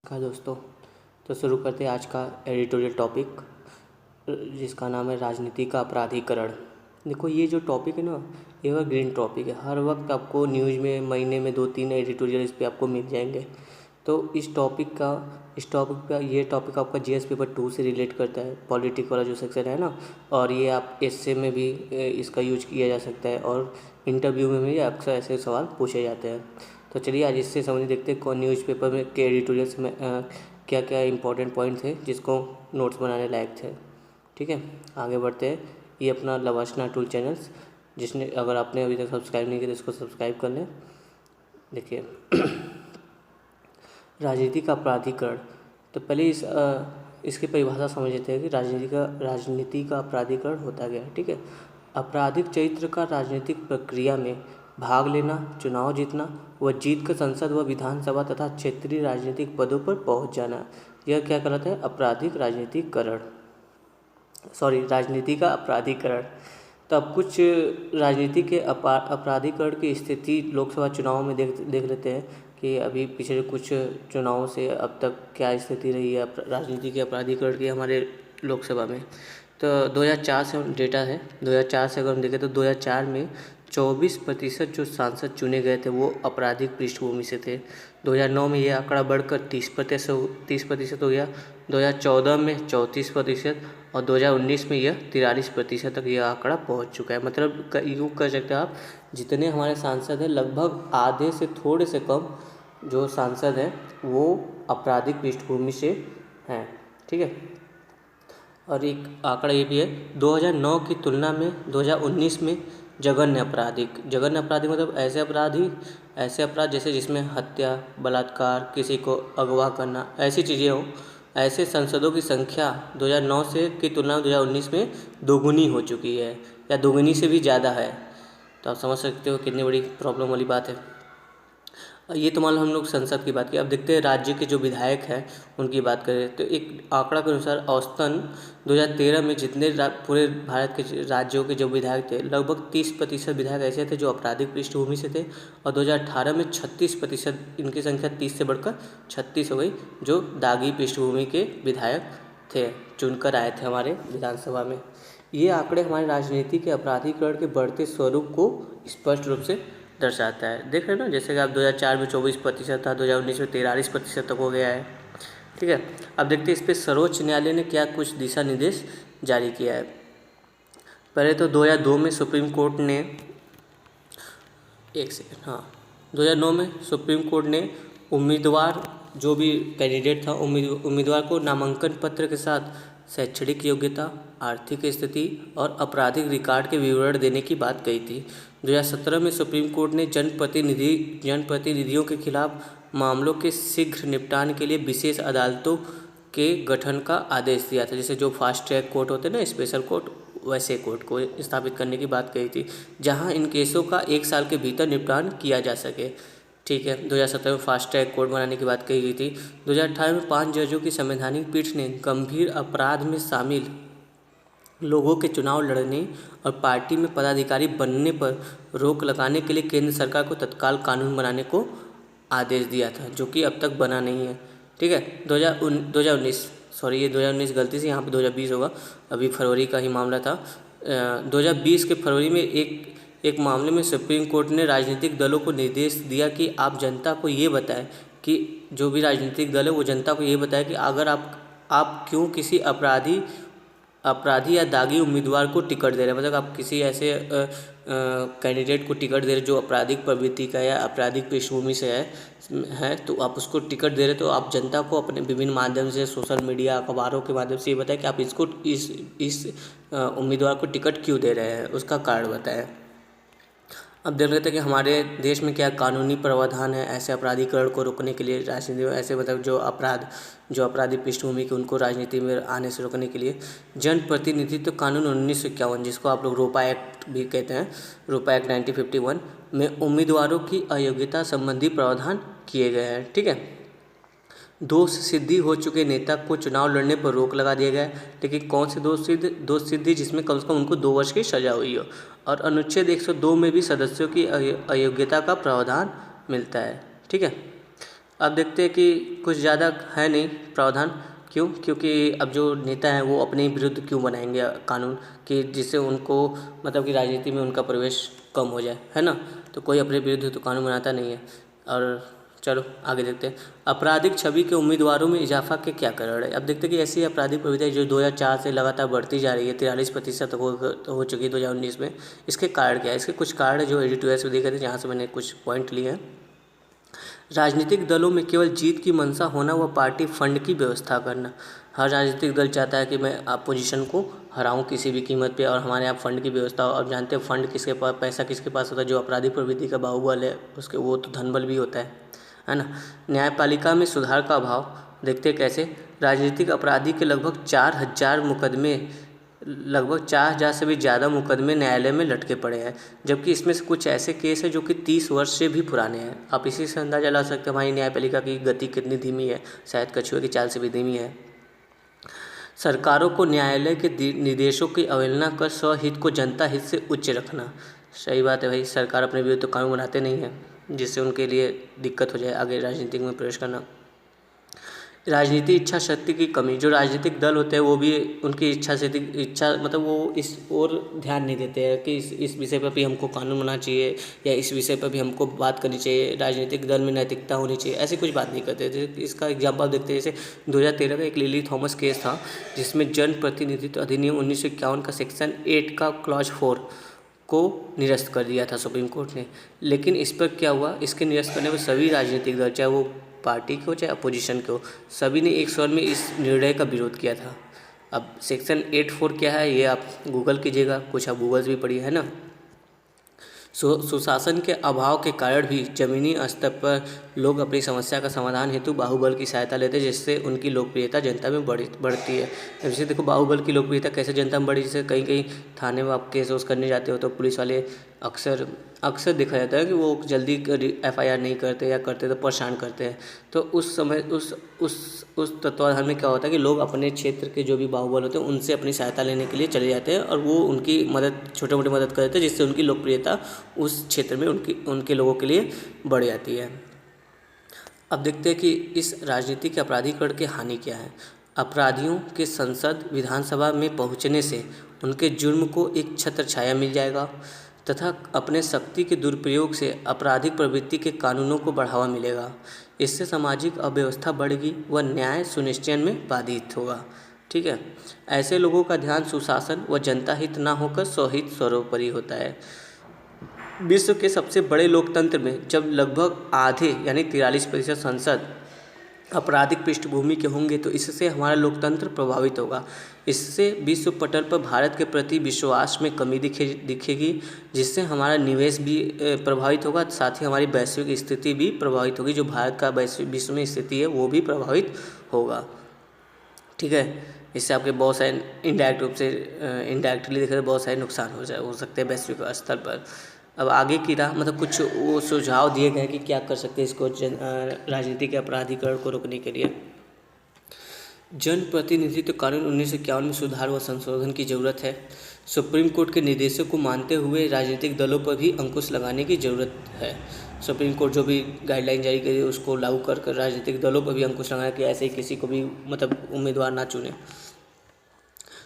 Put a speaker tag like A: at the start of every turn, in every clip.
A: नमस्कार दोस्तों। तो शुरू करते हैं आज का एडिटोरियल टॉपिक, जिसका नाम है राजनीति का अपराधीकरण। देखो, ये जो टॉपिक है ना, एवरग्रीन टॉपिक है। हर वक्त आपको न्यूज़ में महीने में 2-3 एडिटोरियल इस पे आपको मिल जाएंगे। तो इस टॉपिक का ये टॉपिक आपका जीएस पेपर 2 से रिलेट करता है, पॉलिटिक्स वाला जो सेक्शन है ना। और ये आप एसए में भी इसका यूज किया जा सकता है, और इंटरव्यू में भी अक्सर ऐसे सवाल पूछे जाते हैं। तो चलिए आज इससे समझ देखते हैं कौन न्यूज़पेपर में के एडिटोरियल्स में क्या क्या इंपॉर्टेंट पॉइंट थे जिसको नोट्स बनाने लायक थे। ठीक है, आगे बढ़ते हैं। ये अपना लवाशना टूल चैनल्स, जिसने अगर आपने अभी तक सब्सक्राइब नहीं किया तो इसको सब्सक्राइब कर लें। देखिए राजनीति का अपराधीकरण। तो पहले इसकी परिभाषा समझ लेते हैं कि राजनीति का अपराधीकरण होता क्या है। ठीक है, आपराधिक चरित्र का राजनीतिक प्रक्रिया में भाग लेना, चुनाव जीतना व जीतकर संसद व विधानसभा तथा क्षेत्रीय राजनीतिक पदों पर पहुंच जाना, यह क्या कहलाता है? राजनीति का अपराधीकरण। तो अब कुछ राजनीति के अपराधीकरण की स्थिति लोकसभा चुनाव में देख लेते हैं कि अभी पिछले कुछ चुनावों से अब तक क्या स्थिति रही है राजनीति के अपराधीकरण की हमारे लोकसभा में। तो 2004 से डेटा है। 2004 से अगर हम देखें तो 2004 में 24% जो सांसद चुने गए थे वो आपराधिक पृष्ठभूमि से थे। 2009 में ये आंकड़ा बढ़कर 30% हो गया। 2014 में 34% और 2019 में यह 43% तक यह आंकड़ा पहुंच चुका है। मतलब यूँ कह सकते हैं आप, जितने हमारे सांसद हैं लगभग आधे से थोड़े से कम जो सांसद हैं वो आपराधिक पृष्ठभूमि से हैं। ठीक है, और एक आंकड़ा ये भी है, 2009 की तुलना में 2019 में जघन्य अपराधिक मतलब ऐसे अपराध जैसे जिसमें हत्या, बलात्कार, किसी को अगवा करना, ऐसी चीज़ें हों, ऐसे सांसदों की संख्या 2009 से की तुलना में 2019 में दोगुनी हो चुकी है या दोगुनी से भी ज़्यादा है। तो आप समझ सकते हो कितनी बड़ी प्रॉब्लम वाली बात है। ये तो मान लो हम लोग संसद की बात की। अब देखते हैं राज्य के जो विधायक हैं उनकी बात करें तो एक आंकड़ा के अनुसार औसतन 2013 में जितने पूरे भारत के राज्यों के जो विधायक थे लगभग 30% विधायक ऐसे थे जो आपराधिक पृष्ठभूमि से थे, और 2018 में 36%, इनकी संख्या 30 से बढ़कर 36 हो गई, जो दागी पृष्ठभूमि के विधायक थे, चुनकर आए थे हमारे विधानसभा में। ये आंकड़े हमारे राजनीति के अपराधीकरण के बढ़ते स्वरूप को स्पष्ट रूप से दर्शाता है। देख रहे हो ना, जैसे कि आप 2004 में 24% था, 2019 में 43% तक हो गया है। ठीक है, अब देखते हैं इस पर सर्वोच्च न्यायालय ने क्या कुछ दिशा निर्देश जारी किया है। पहले तो 2002 में सुप्रीम कोर्ट ने 2009 में सुप्रीम कोर्ट ने उम्मीदवार जो भी कैंडिडेट था उम्मीदवार को नामांकन पत्र के साथ शैक्षणिक योग्यता, आर्थिक स्थिति और आपराधिक रिकॉर्ड के विवरण देने की बात कही थी। 2017 में सुप्रीम कोर्ट ने जनप्रतिनिधियों के खिलाफ मामलों के शीघ्र निपटान के लिए विशेष अदालतों के गठन का आदेश दिया था। जैसे जो फास्ट ट्रैक कोर्ट होते हैं ना, स्पेशल कोर्ट, वैसे कोर्ट को स्थापित करने की बात कही थी, जहां इन केसों का 1 साल के भीतर निपटान किया जा सके। ठीक है, 2017 में फास्ट ट्रैक कोर्ट बनाने की बात कही गई थी। 2018 में 5 जजों की संवैधानिक पीठ ने गंभीर अपराध में शामिल लोगों के चुनाव लड़ने और पार्टी में पदाधिकारी बनने पर रोक लगाने के लिए केंद्र सरकार को तत्काल कानून बनाने को आदेश दिया था, जो कि अब तक बना नहीं है। ठीक है, 2019 गलती से यहाँ पे 2020 होगा, अभी फरवरी का ही मामला था। 2020 के फरवरी में एक मामले में सुप्रीम कोर्ट ने राजनीतिक दलों को निर्देश दिया कि आप जनता को ये बताएं कि जो भी राजनीतिक दल है वो जनता को ये बताए कि अगर आप क्यों किसी अपराधी या दागी उम्मीदवार को टिकट दे रहे हैं। मतलब आप किसी ऐसे कैंडिडेट को टिकट दे रहे जो आपराधिक प्रवृत्ति का या आपराधिक पृष्ठभूमि से है तो आप उसको टिकट दे रहे, तो आप जनता को अपने विभिन्न माध्यम से, सोशल मीडिया, अखबारों के माध्यम से ये बताएं कि आप इस उम्मीदवार को टिकट क्यों दे रहे हैं, उसका कारण बताएं। अब देख लेते हैं कि हमारे देश में क्या कानूनी प्रावधान है ऐसे अपराधीकरण को रोकने के लिए, राजनीति में ऐसे मतलब जो अपराधी पृष्ठभूमि के उनको राजनीति में आने से रोकने के लिए। जनप्रतिनिधित्व कानून 1951, जिसको आप लोग रोपा एक्ट भी कहते हैं, रोपा एक्ट 1951 में उम्मीदवारों की अयोग्यता संबंधी प्रावधान किए गए हैं। ठीक है, दोष सिद्धि हो चुके नेता को चुनाव लड़ने पर रोक लगा दिया गया है। लेकिन कौन से दोष सिद्धि जिसमें कम से कम उनको 2 वर्ष की सजा हुई हो। और अनुच्छेद 102 में भी सदस्यों की अयोग्यता का प्रावधान मिलता है। ठीक है, अब देखते हैं कि कुछ ज़्यादा है नहीं प्रावधान। क्यों? क्योंकि अब जो नेता हैं वो अपने विरुद्ध क्यों बनाएंगे कानून कि जिससे उनको मतलब कि राजनीति में उनका प्रवेश कम हो जाए, है ना। तो कोई अपने विरुद्ध तो कानून बनाता नहीं है। और चलो आगे देखते हैं। आपराधिक छवि के उम्मीदवारों में इजाफा के क्या कारण है? अब देखते हैं कि ऐसी आपराधिक प्रवृत्ति जो 2004 से लगातार बढ़ती जा रही है, 43% हो चुकी है 2019 में। इसके कारण क्या है? इसके कुछ कारण है जो एडिटोरियल में दिए गए थे, जहाँ से मैंने कुछ पॉइंट लिए हैं। राजनीतिक दलों में केवल जीत की मंशा होना व पार्टी फंड की व्यवस्था करना। हर राजनीतिक दल चाहता है कि मैं अपोजिशन को हराऊं किसी भी कीमत पे, और हमारे यहाँ फंड की व्यवस्था। और जानते हैं फंड किसके पास, पैसा किसके पास होता है? जो आपराधिक प्रवृत्ति का बाहुबल है उसके, वो तो धनबल भी होता है ना। न्यायपालिका में सुधार का अभाव देखते हैं कैसे। राजनीतिक अपराधी के लगभग 4,000 मुकदमे, लगभग 4,000 से भी ज़्यादा मुकदमे न्यायालय में लटके पड़े हैं, जबकि इसमें से कुछ ऐसे केस हैं जो कि 30 वर्ष से भी पुराने हैं। आप इसी से अंदाज़ा लगा सकते हैं हमारी न्यायपालिका की गति कितनी धीमी है, शायद कछुए की चाल से भी धीमी है। सरकारों को न्यायालय के निर्देशों की अवहेलना कर स्वहित को जनता हित से उच्च रखना। सही बात है भाई, सरकार अपने विरुद्ध तो कानून बनाते नहीं हैं, जिससे उनके लिए दिक्कत हो जाए आगे राजनीति में प्रवेश करना। राजनीतिक इच्छा शक्ति की कमी, जो राजनीतिक दल होते हैं वो भी उनकी इच्छा मतलब वो इस ओर ध्यान नहीं देते हैं कि इस विषय पर भी हमको कानून बनाना चाहिए, या इस विषय पर भी हमको बात करनी चाहिए, राजनीतिक दल में नैतिकता होनी चाहिए, ऐसी कुछ बात नहीं करते थे। इसका एग्जाम्पल देखते हैं, जैसे 2013 का एक लिली थॉमस केस था, जिसमें जन प्रतिनिधित्व अधिनियम 1951 का सेक्शन 8 का क्लॉज 4 को निरस्त कर दिया था सुप्रीम कोर्ट ने। लेकिन इस पर क्या हुआ, इसके निरस्त करने पर सभी राजनीतिक दल, चाहे वो पार्टी के हो चाहे अपोजिशन के हो, सभी ने एक स्वर में इस निर्णय का विरोध किया था। अब सेक्शन 8(4) क्या है ये आप गूगल कीजिएगा, कुछ आप गूगल से भी पढ़िए, है ना। सुशासन के अभाव के कारण भी जमीनी स्तर पर लोग अपनी समस्या का समाधान हेतु बाहुबल की सहायता लेते हैं, जिससे उनकी लोकप्रियता जनता में बढ़ती है। जैसे देखो बाहुबल की लोकप्रियता कैसे जनता में बढ़ी, जैसे कहीं कहीं थाने में आप केस वोस करने जाते हो तो पुलिस वाले अक्सर देखा जाता है कि वो जल्दी FIR नहीं करते, या करते तो परेशान करते हैं। तो उस समय उस तत्वाधान में क्या होता है कि लोग अपने क्षेत्र के जो भी बाहुबल होते हैं उनसे अपनी सहायता लेने के लिए चले जाते हैं, और वो उनकी मदद, छोटे मोटी मदद कर देते हैं, जिससे उनकी लोकप्रियता उस क्षेत्र में उनके लोगों के लिए बढ़ जाती है। अब देखते हैं कि इस राजनीति के अपराधीकरण की हानि क्या है। अपराधियों के संसद विधानसभा में पहुंचने से उनके जुर्म को एक छत्र छाया मिल जाएगा, तथा अपने शक्ति के दुरुपयोग से आपराधिक प्रवृत्ति के कानूनों को बढ़ावा मिलेगा। इससे सामाजिक अव्यवस्था बढ़ेगी व न्याय सुनिश्चय में बाधित होगा। ठीक है, ऐसे लोगों का ध्यान सुशासन व जनता हित न होकर स्वहित सर्वोपरि होता है। विश्व के सबसे बड़े लोकतंत्र में जब लगभग आधे यानी 43% सांसद आपराधिक पृष्ठभूमि के होंगे, तो इससे हमारा लोकतंत्र प्रभावित होगा। इससे विश्व पटल पर भारत के प्रति विश्वास में कमी दिखेगी, जिससे हमारा निवेश भी प्रभावित होगा, साथ ही हमारी वैश्विक स्थिति भी प्रभावित होगी। जो भारत का वैश्विक विश्व में स्थिति है वो भी प्रभावित होगा। ठीक है, इससे आपके बहुत सारे इनडायरेक्ट रूप से इनडायरेक्टली देखें तो बहुत सारे नुकसान हो सकते हैं वैश्विक स्तर पर। अब आगे की राह मतलब कुछ वो सुझाव दिए गए कि क्या कर सकते हैं इसको राजनीति के अपराधीकरण को रोकने के लिए। जनप्रतिनिधित्व कानून 1951 में सुधार व संशोधन की जरूरत है। सुप्रीम कोर्ट के निर्देशों को मानते हुए राजनीतिक दलों पर भी अंकुश लगाने की जरूरत है। सुप्रीम कोर्ट जो भी गाइडलाइन जारी करी उसको लागू कर राजनीतिक दलों पर भी अंकुश लगाना कि ऐसे ही किसी को भी मतलब उम्मीदवार ना चुने।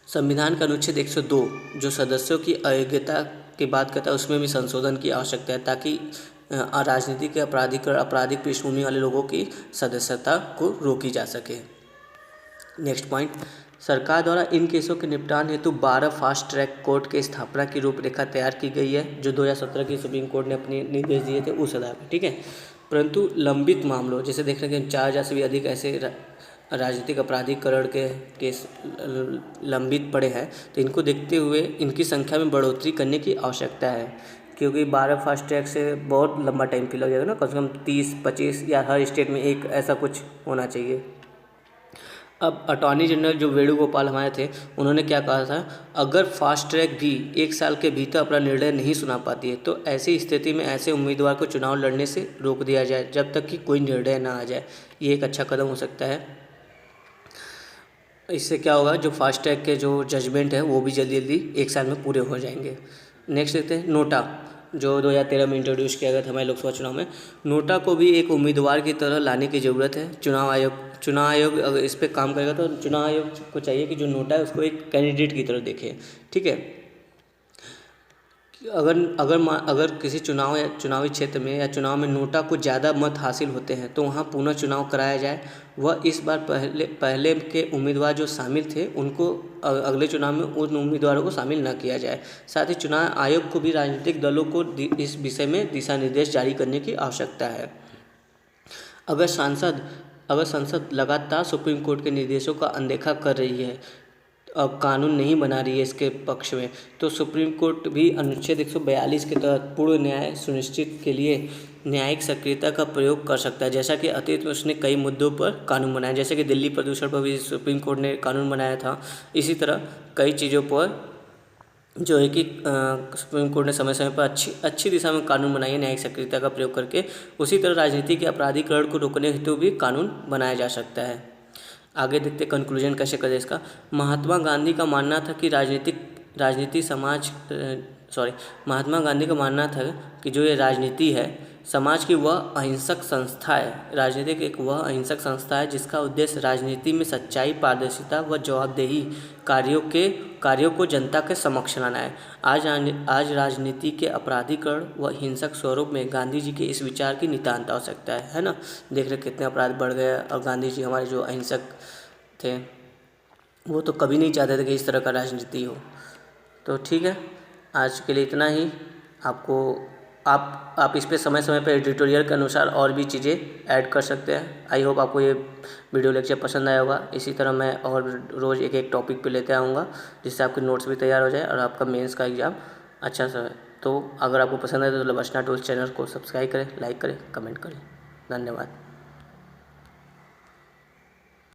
A: संविधान का अनुच्छेद 102 जो सदस्यों की अयोग्यता की बात करता है उसमें भी संशोधन की आवश्यकता है, ताकि राजनीति के आपराधिक पृष्ठभूमि वाले लोगों की सदस्यता को रोकी जा सके। नेक्स्ट पॉइंट, सरकार द्वारा इन केसों के निपटान हेतु 12 फास्ट ट्रैक कोर्ट की स्थापना की रूपरेखा तैयार की गई है, जो 2017 की सुप्रीम कोर्ट ने अपने निर्देश दिए थे उस आधार पर। ठीक है, परंतु लंबित मामलों जैसे देख रहे हैं 4,000 से भी अधिक ऐसे राजनीतिक अपराधीकरण के केस लंबित पड़े हैं, तो इनको देखते हुए इनकी संख्या में बढ़ोतरी करने की आवश्यकता है, क्योंकि 12 फास्ट ट्रैक से बहुत लंबा टाइम फिल हो जाएगा ना, कम से कम 30-25 या हर स्टेट में एक ऐसा कुछ होना चाहिए। अब अटॉर्नी जनरल जो वेणुगोपाल हमारे थे उन्होंने क्या कहा था, अगर फास्ट ट्रैक भी 1 साल के भीतर अपना निर्णय नहीं सुना पाती है तो ऐसी स्थिति में ऐसे उम्मीदवार को चुनाव लड़ने से रोक दिया जाए जब तक कि कोई निर्णय ना आ जाए। ये एक अच्छा कदम हो सकता है। इससे क्या होगा, जो फास्ट ट्रैक के जो जजमेंट है वो भी जल्दी 1 साल में पूरे हो जाएंगे। नेक्स्ट देखते हैं नोटा। जो 2013 में इंट्रोड्यूस किया गया था हमारे लोकसभा चुनाव में, नोटा को भी एक उम्मीदवार की तरह लाने की ज़रूरत है। चुनाव आयोग अगर इस पर काम करेगा तो चुनाव आयोग को चाहिए कि जो नोटा है उसको एक कैंडिडेट की तरह देखे। ठीक है, अगर किसी चुनाव या चुनावी क्षेत्र में या चुनाव में नोटा को ज़्यादा मत हासिल होते हैं तो वहाँ पुनः चुनाव कराया जाए। वह इस बार पहले के उम्मीदवार जो शामिल थे उनको अगले चुनाव में उन उम्मीदवारों को शामिल न किया जाए। साथ ही चुनाव आयोग को भी राजनीतिक दलों को इस विषय में दिशा निर्देश जारी करने की आवश्यकता है। अगर संसद लगातार सुप्रीम कोर्ट के निर्देशों का अनदेखा कर रही है, अब कानून नहीं बना रही है इसके पक्ष में, तो सुप्रीम कोर्ट भी अनुच्छेद 142 के तहत पूर्ण न्याय सुनिश्चित के लिए न्यायिक सक्रियता का प्रयोग कर सकता है। जैसा कि अतीत में उसने कई मुद्दों पर कानून बनाया, जैसे कि दिल्ली प्रदूषण पर भी सुप्रीम कोर्ट ने कानून बनाया था। इसी तरह कई चीज़ों पर जो है कि सुप्रीम कोर्ट ने समय समय पर अच्छी दिशा में कानून बनाई है न्यायिक सक्रियता का प्रयोग करके। उसी तरह राजनीति के अपराधीकरण को रोकने हेतु भी कानून बनाया जा सकता है। आगे देखते कंक्लूजन कैसे करें इसका। महात्मा गांधी का मानना था कि महात्मा गांधी का मानना था कि जो ये राजनीति है समाज की वह अहिंसक संस्था है। राजनीतिक एक वह अहिंसक संस्था है जिसका उद्देश्य राजनीति में सच्चाई, पारदर्शिता व जवाबदेही कार्यों को जनता के समक्ष लाना है। आज राजनीति के अपराधीकरण व हिंसक स्वरूप में गांधी जी के इस विचार की नितांत आवश्यकता है ना। देख रहे कितने अपराध बढ़ गए, और गांधी जी हमारे जो अहिंसक थे वो तो कभी नहीं चाहते थे कि इस तरह का राजनीति हो। तो ठीक है, आज के लिए इतना ही। आप इस पे समय समय पर एडिटोरियल के अनुसार और भी चीज़ें ऐड कर सकते हैं। आई होप आपको ये वीडियो लेक्चर पसंद आया होगा। इसी तरह मैं और रोज़ एक टॉपिक पे लेते आऊँगा जिससे आपके नोट्स भी तैयार हो जाए और आपका मेंस का एग्ज़ाम अच्छा सा है। तो अगर आपको पसंद आए तो लवस्ना टूल्स चैनल को सब्सक्राइब करें, लाइक करें, कमेंट करें। धन्यवाद।